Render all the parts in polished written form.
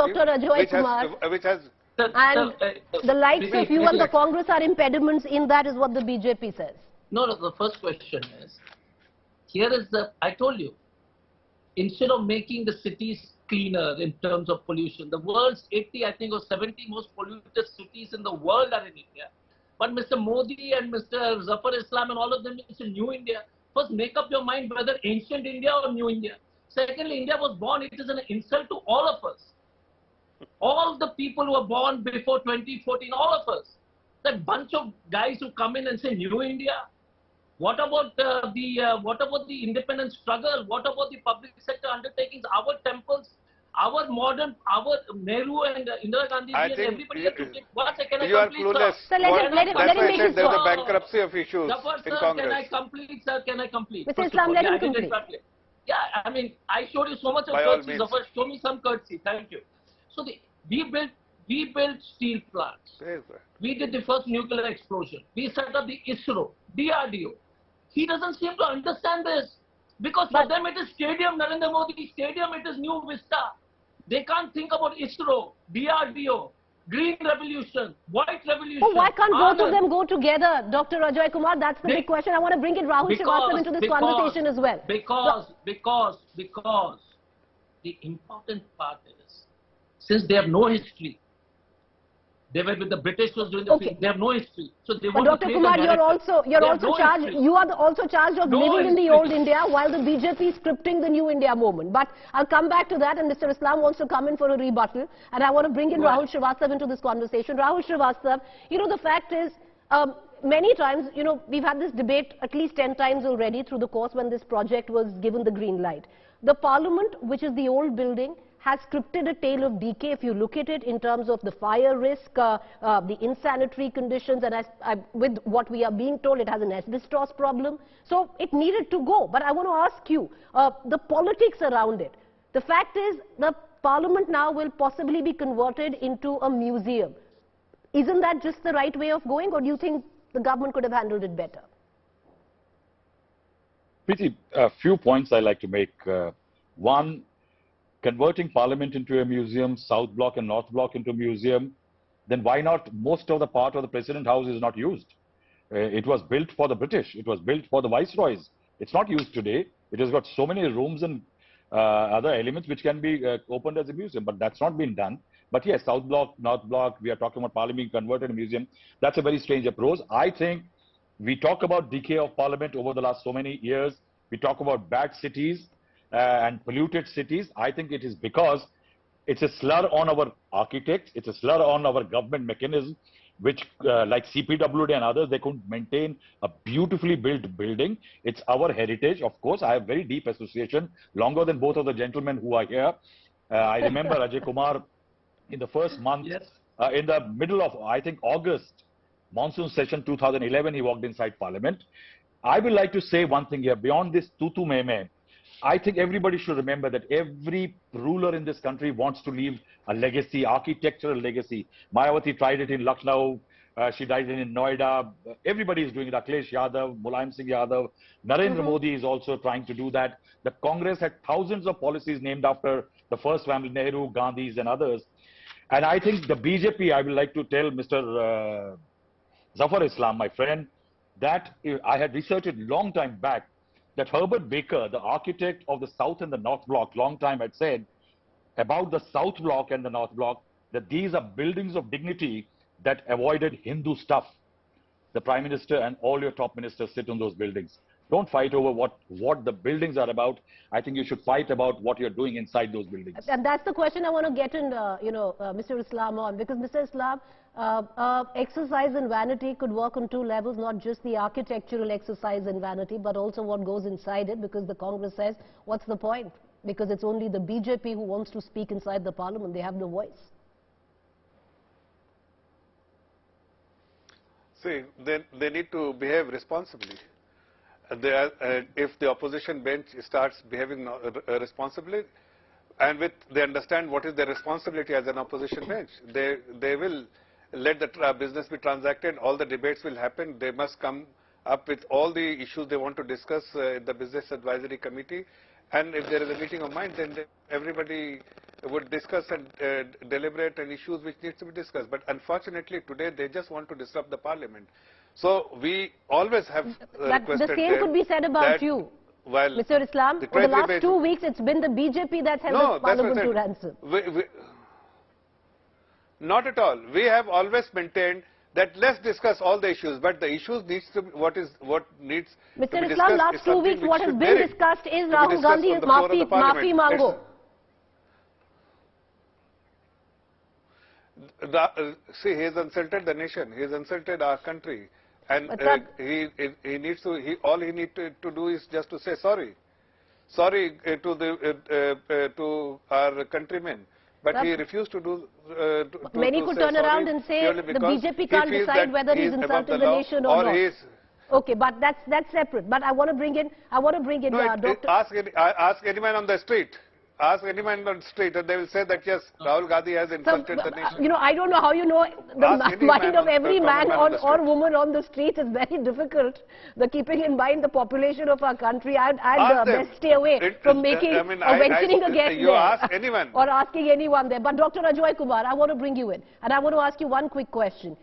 Dr. Ajoy Kumar. Which has And the likes of you and the Congress are impediments in that is what the BJP says. No, the first question is, here is I told you, instead of making the cities cleaner in terms of pollution, the world's 80, I think, or 70 most polluted cities in the world are in India. But Mr. Modi and Mr. Zafar Islam and all of them, it's a new India. First, make up your mind whether ancient India or new India. Secondly, India was born, it is an insult to all of us. All the people who were born before 2014, all of us. That bunch of guys who come in and say new India. What about the independence struggle? What about the public sector undertakings? Our temples, our modern, our Nehru and Indira Gandhi, and everybody has to take. One second, you are clueless. Sir, let him make his There's a bankruptcy of issues in Congress. Can I complete, sir? Can I complete? Mr. Islam, let him complete. Yeah, I mean, I showed you so much of courtesy. Zafar, show me some courtesy. Thank you. So we built steel plants. We did the first nuclear explosion. We set up the ISRO, DRDO. He doesn't seem to understand this. Because for them it is Stadium, Narendra Modi Stadium, it is New Vista. They can't think about ISRO, DRDO, Green Revolution, White Revolution. Oh, why can't both of them go together, Dr. Ajoy Kumar? That's the big question. I want to bring in Rahul Shrivastava into this conversation as well. Because the important part is, since they have no history, they were with the British was doing the thing. They have no history. So they want Dr. to Kumar, you're also charged. You are also charged of living in the old India while the BJP is scripting the new India movement. But I'll come back to that, and Mr. Islam wants to come in for a rebuttal, and I want to bring in Rahul Shrivastava into this conversation. Rahul Shrivastava, the fact is, many times, we've had this debate at least 10 times already through the course when this project was given the green light. The Parliament, which is the old building, has scripted a tale of decay if you look at it in terms of the fire risk, the insanitary conditions, and with what we are being told, it has an asbestos problem. So it needed to go. But I want to ask you, the politics around it. The fact is, the Parliament now will possibly be converted into a museum. Isn't that just the right way of going, or do you think the government could have handled it better? Preeti, a few points I'd like to make. One, converting Parliament into a museum, South Block and North Block into a museum, then why not most of the part of the President House is not used? It was built for the British. It was built for the Viceroys. It's not used today. It has got so many rooms and other elements which can be opened as a museum, but that's not been done. But yes, South Block, North Block, we are talking about Parliament being converted to a museum. That's a very strange approach. I think we talk about decay of Parliament over the last so many years. We talk about bad cities and polluted cities. I think it is because it's a slur on our architects, it's a slur on our government mechanism, which like CPWD and others, they couldn't maintain a beautifully built building. It's our heritage. Of course, I have very deep association, longer than both of the gentlemen who are here. I remember Ajay Kumar in the first month, in the middle of, I think, August, monsoon session 2011, he walked inside Parliament. I would like to say one thing here, beyond this tutu meme, I think everybody should remember that every ruler in this country wants to leave a legacy, architectural legacy. Mayawati tried it in Lucknow. She died in Noida. Everybody is doing it. Akhilesh Yadav, Mulayam Singh Yadav. Narendra Modi is also trying to do that. The Congress had thousands of policies named after the first family, Nehru, Gandhis and others. And I think the BJP, I would like to tell Mr. Zafar Islam, my friend, that I had researched it long time back, that Herbert Baker, the architect of the South and the North Block, long time had said about the South Block and the North Block, that these are buildings of dignity that avoided Hindu stuff. The Prime Minister and all your top ministers sit in those buildings. Don't fight over what the buildings are about. I think you should fight about what you're doing inside those buildings. And that's the question I want to get in, Mr. Islam on, because Mr. Islam, exercise in vanity could work on two levels, not just the architectural exercise in vanity, but also what goes inside it, because the Congress says, what's the point? Because it's only the BJP who wants to speak inside the Parliament. They have no voice. See, they need to behave responsibly. If the opposition bench starts behaving responsibly, and they understand what is their responsibility as an opposition bench, they will let the business be transacted, all the debates will happen, they must come up with all the issues they want to discuss in the Business Advisory Committee, and if there is a meeting of minds, then everybody would discuss and deliberate on issues which needs to be discussed. But unfortunately, today they just want to disrupt the Parliament. So we always have requested the same could be said about you. While Mr. Islam, for the last 2 weeks, it's been the BJP that held the Parliament to ransom. Not at all. We have always maintained that let's discuss all the issues, but the issues needs to be, what needs Mr. to be Islam, discussed last 2 weeks, what has been discussed is Rahul Gandhi's Maafi Mango. See, he has insulted the nation. He has insulted our country. And he needs to. All he needs to do is just to say sorry, to our countrymen. But he refused to do. Many could turn around and say the BJP can't decide whether he's insulted the nation or not. Okay, but that's separate. But I want to bring in. Doctor. Ask anyone on the street. Ask anyone on the street and they will say that yes, Rahul Gandhi has insulted the nation. I don't know how you know the mind of every man or woman on the street is very difficult. Keeping in mind the population of our country, I'd best stay away from making or venturing a guess you ask anyone. Or asking anyone there. But Dr. Ajoy Kumar, I want to bring you in and I want to ask you one quick question.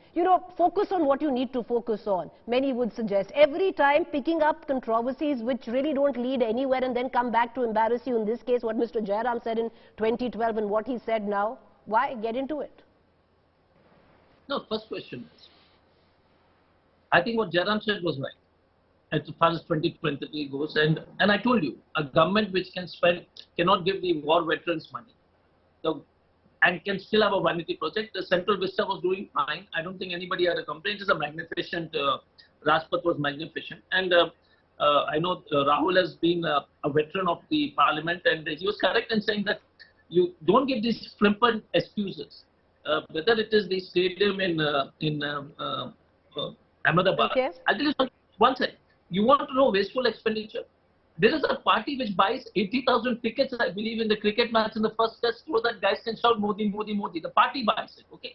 Focus on what you need to focus on. Many would suggest every time picking up controversies which really don't lead anywhere and then come back to embarrass you. In this case, what Mr. Jairam said in 2012 and what he said now. Why? Get into it. No, first question is, I think what Jairam said was right as far as 2023 goes. And I told you, a government which can spend, cannot give the war veterans money and can still have a vanity project. The Central Vista was doing fine. I don't think anybody had a complaint. It's a magnificent, Rajpath was magnificent. And I know Rahul has been a veteran of the Parliament, and he was correct in saying that you don't give these flippant excuses. Whether it is the stadium in Ahmedabad. Okay. I'll tell you one thing. You want to know wasteful expenditure? There is a party which buys 80,000 tickets, I believe, in the cricket match in the first test so that guys can shout Modi, Modi, Modi. The party buys it, okay?